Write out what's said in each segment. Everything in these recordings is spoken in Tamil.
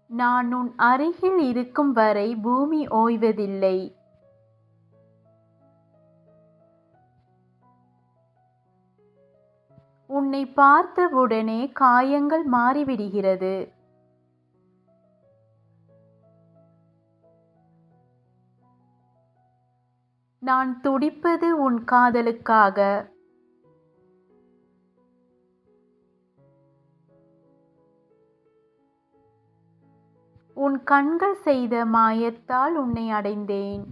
நான் உன் அருகில் இருக்கும் வரை பூமி ஓய்வதில்லை. உன்னை பார்த்தவுடனே காயங்கள் மாறிவிடுகிறது. நான் துடிப்பது உன் காதலுக்காக. உன் கண்கள் செய்த மாயத்தால் உன்னை அடைந்தேன்.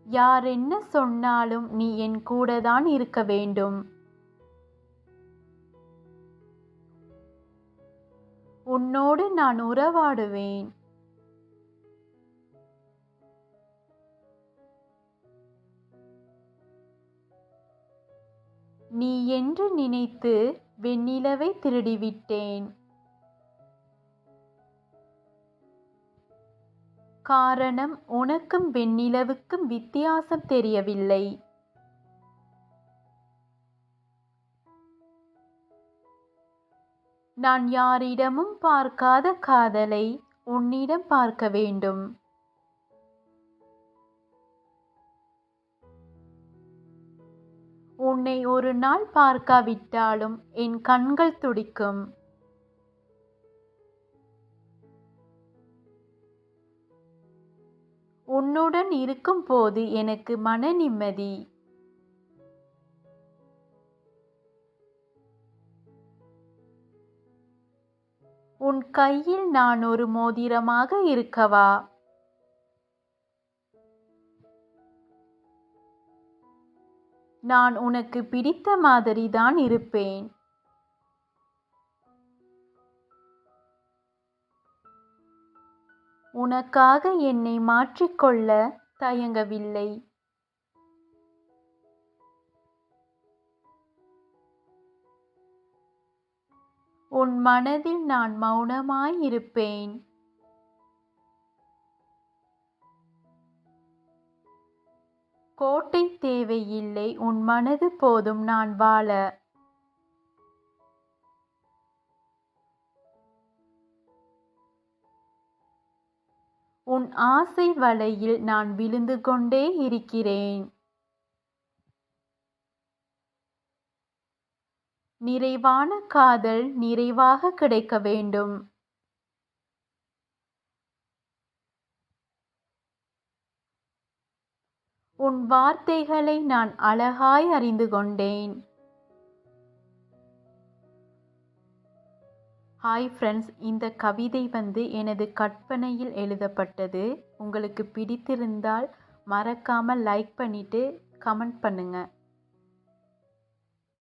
யார் என்ன சொன்னாலும் நீ என் கூடதான் இருக்க வேண்டும். உன்னோடு நான் உறவாடுவேன். நீ என்று நினைத்து வெண்ணிலவை திருடிவிட்டேன். காரணம், உனக்கும் வெண்ணிலவுக்கும் வித்தியாசம் தெரியவில்லை. நான் யாரிடமும் பார்க்காத காதலை உன்னிடம் பார்க்க வேண்டும். உன்னை ஒரு நாள் பார்க்காவிட்டாலும் என் கண்கள் துடிக்கும். உன்னுடன் இருக்கும்போது எனக்கு மன நிம்மதி. உன் கையில் நான் ஒரு மோதிரமாக இருக்கவா? நான் உனக்கு பிடித்த மாதிரிதான் இருப்பேன். உனக்காக என்னை மாற்றிக்கொள்ள தயங்கவில்லை. உன் மனதில் நான் மௌனமாய் இருப்பேன். கோட்டை தேவையில்லை, உன் மனது போதும் நான் வாழ. உன் ஆசை வலையில் நான் விழுந்து கொண்டே இருக்கிறேன். நிறைவான காதல் நிறைவாக கிடைக்க வேண்டும். உன் வார்த்தைகளை நான் அழகாய் அறிந்து கொண்டேன். ஹாய் ஃப்ரெண்ட்ஸ், இந்த கவிதை எனது கற்பனையில் எழுதப்பட்டது. உங்களுக்கு பிடித்திருந்தால் மறக்காமல் லைக் பண்ணிட்டு கமெண்ட் பண்ணுங்க.